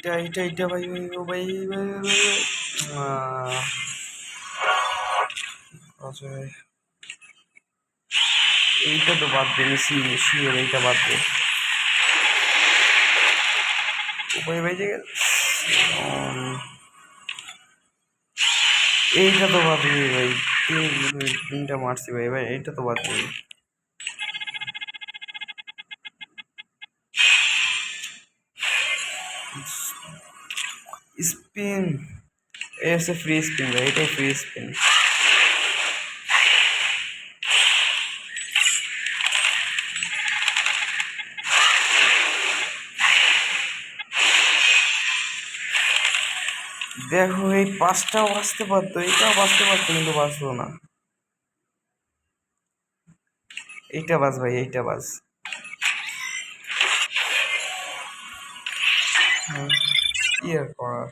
এইটা ভাই ভাই ও ভাই ভাই ভাই আচ্ছা ভাই এইটা তো বাদ দে শিওর এইটা বাদ দে ও ভাই ভাই যে এইটা তো বাদ দে ভাই তিনটা মারছি ভাই ভাই এইটা তো বাদ দে স্পিন এ হচ্ছে ফ্রি স্পিন ভাই এটাই ফ্রি স্পিন দেখো এই পাঁচটাও বাঁচতে পারতো এইটাও বাঁচতে পারতো কিন্তু বাঁচলো না এইটা বাস ভাই এইটা বাস কি আর করার